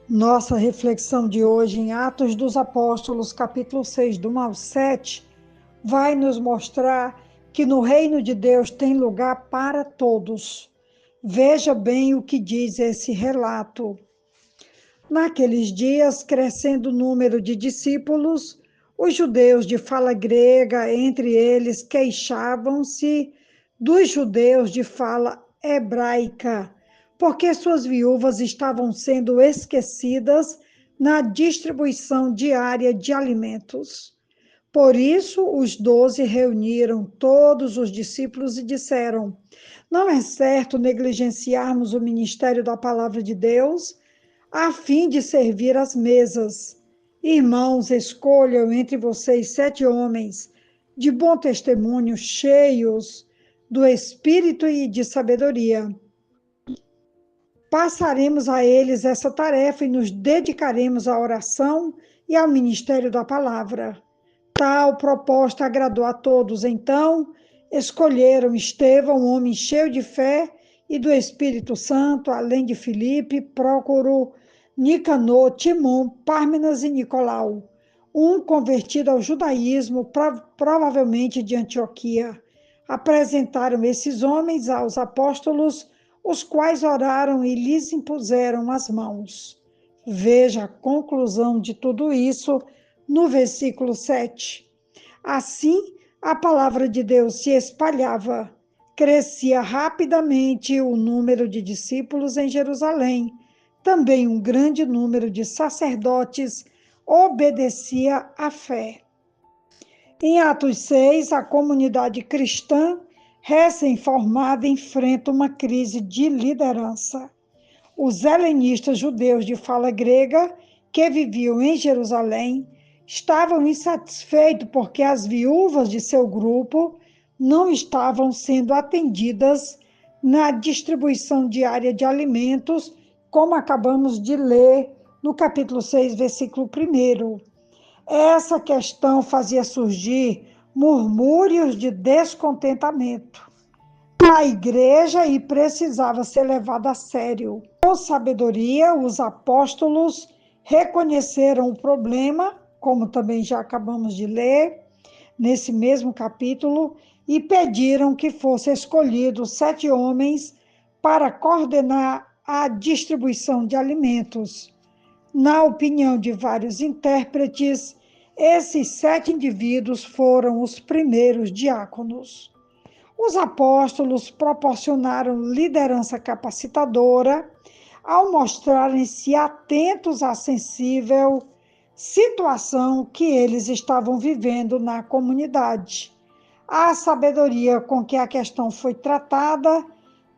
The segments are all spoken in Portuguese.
Nossa reflexão de hoje em Atos dos Apóstolos, capítulo 6, do 1 ao 7, vai nos mostrar que no reino de Deus tem lugar para todos. Veja bem o que diz esse relato. Naqueles dias, crescendo o número de discípulos, os judeus de fala grega, entre eles, queixavam-se dos judeus de fala hebraica, porque suas viúvas estavam sendo esquecidas na distribuição diária de alimentos. Por isso, os 12 reuniram todos os discípulos e disseram: Não é certo negligenciarmos o ministério da palavra de Deus a fim de servir às mesas. Irmãos, escolham entre vocês 7 homens de bom testemunho, cheios do Espírito e de sabedoria. Passaremos a eles essa tarefa e nos dedicaremos à oração e ao ministério da palavra. Tal proposta agradou a todos. Então, escolheram Estevão, um homem cheio de fé e do Espírito Santo, além de Filipe, Prócoro, Nicanor, Timon, Pármenas e Nicolau, um convertido ao judaísmo, provavelmente de Antioquia. Apresentaram esses homens aos apóstolos, os quais oraram e lhes impuseram as mãos. Veja a conclusão de tudo isso no versículo 7. Assim, a palavra de Deus se espalhava, crescia rapidamente o número de discípulos em Jerusalém. Também um grande número de sacerdotes obedecia à fé. Em Atos 6, a comunidade cristã recém-formada enfrenta uma crise de liderança. Os helenistas judeus de fala grega, que viviam em Jerusalém, estavam insatisfeitos porque as viúvas de seu grupo não estavam sendo atendidas na distribuição diária de alimentos, como acabamos de ler no capítulo 6, versículo 1. Essa questão fazia surgir murmúrios de descontentamento na igreja e precisava ser levada a sério. Com sabedoria, os apóstolos reconheceram o problema, como também já acabamos de ler, nesse mesmo capítulo, e pediram que fossem escolhidos 7 homens para coordenar a distribuição de alimentos. Na opinião de vários intérpretes, esses 7 indivíduos foram os primeiros diáconos. Os apóstolos proporcionaram liderança capacitadora ao mostrarem-se atentos à sensível situação que eles estavam vivendo na comunidade. A sabedoria com que a questão foi tratada,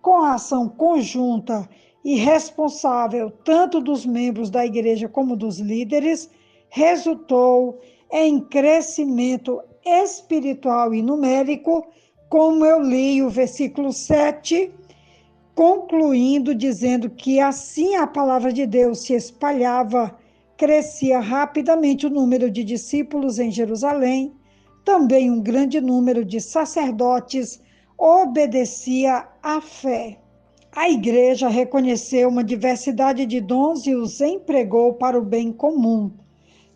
com a ação conjunta e responsável tanto dos membros da igreja como dos líderes, resultou em crescimento espiritual e numérico, como eu li o versículo 7, concluindo dizendo que assim a palavra de Deus se espalhava, crescia rapidamente o número de discípulos em Jerusalém, também um grande número de sacerdotes obedecia à fé. A igreja reconheceu uma diversidade de dons e os empregou para o bem comum.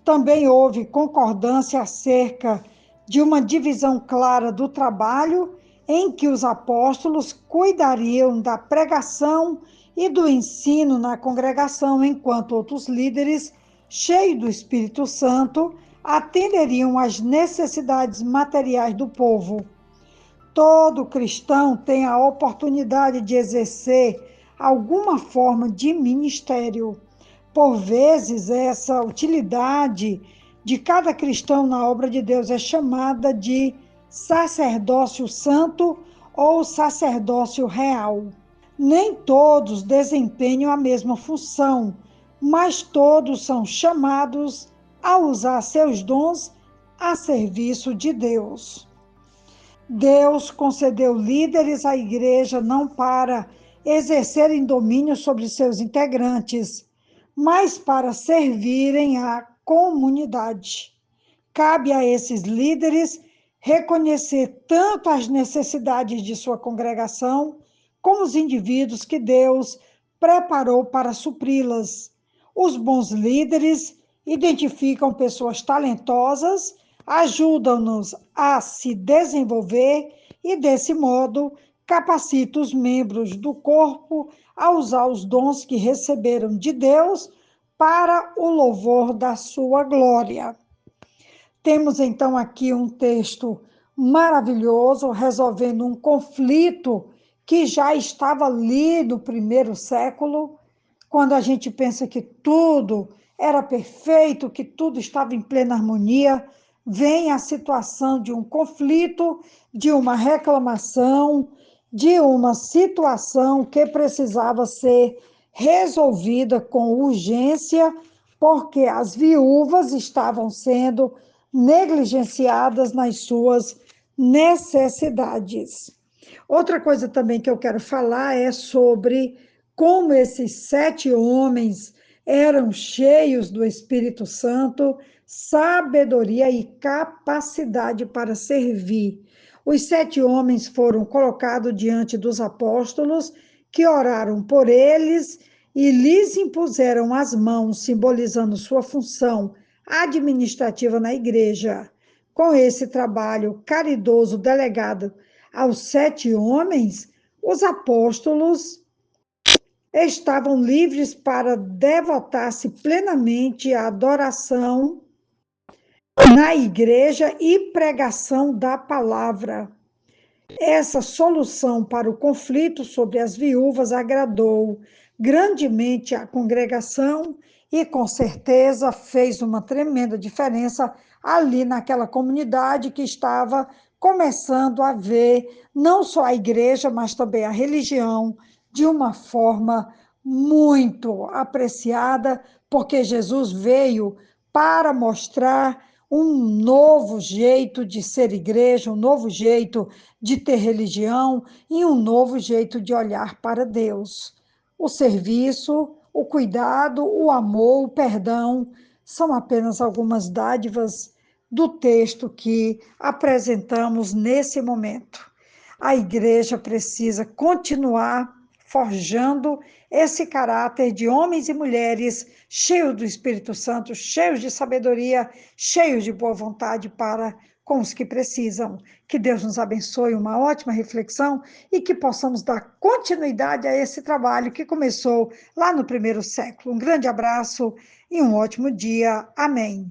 Também houve concordância acerca de uma divisão clara do trabalho, em que os apóstolos cuidariam da pregação e do ensino na congregação, enquanto outros líderes, cheios do Espírito Santo, atenderiam às necessidades materiais do povo. Todo cristão tem a oportunidade de exercer alguma forma de ministério. Por vezes, essa utilidade de cada cristão na obra de Deus é chamada de sacerdócio santo ou sacerdócio real. Nem todos desempenham a mesma função, mas todos são chamados a usar seus dons a serviço de Deus. Deus concedeu líderes à igreja não para exercerem domínio sobre seus integrantes, mas para servirem à comunidade. Cabe a esses líderes reconhecer tanto as necessidades de sua congregação, como os indivíduos que Deus preparou para supri-las. Os bons líderes identificam pessoas talentosas, ajudam-nos a se desenvolver e, desse modo, capacita os membros do corpo a usar os dons que receberam de Deus para o louvor da sua glória. Temos então aqui um texto maravilhoso resolvendo um conflito que já estava ali no primeiro século, quando a gente pensa que tudo era perfeito, que tudo estava em plena harmonia, vem a situação de um conflito, de uma reclamação, de uma situação que precisava ser resolvida com urgência, porque as viúvas estavam sendo negligenciadas nas suas necessidades. Outra coisa também que eu quero falar é sobre como esses 7 homens eram cheios do Espírito Santo, sabedoria e capacidade para servir. Os 7 homens foram colocados diante dos apóstolos, que oraram por eles e lhes impuseram as mãos, simbolizando sua função administrativa na igreja. Com esse trabalho caridoso delegado aos 7 homens, os apóstolos estavam livres para devotar-se plenamente à adoração na igreja e pregação da palavra. Essa solução para o conflito sobre as viúvas agradou grandemente a congregação e, com certeza, fez uma tremenda diferença ali naquela comunidade que estava começando a ver não só a igreja, mas também a religião de uma forma muito apreciada, porque Jesus veio para mostrar um novo jeito de ser igreja, um novo jeito de ter religião e um novo jeito de olhar para Deus. O serviço, o cuidado, o amor, o perdão são apenas algumas dádivas do texto que apresentamos nesse momento. A igreja precisa continuar forjando esse caráter de homens e mulheres cheios do Espírito Santo, cheios de sabedoria, cheios de boa vontade para com os que precisam. Que Deus nos abençoe, uma ótima reflexão e que possamos dar continuidade a esse trabalho que começou lá no primeiro século. Um grande abraço e um ótimo dia. Amém.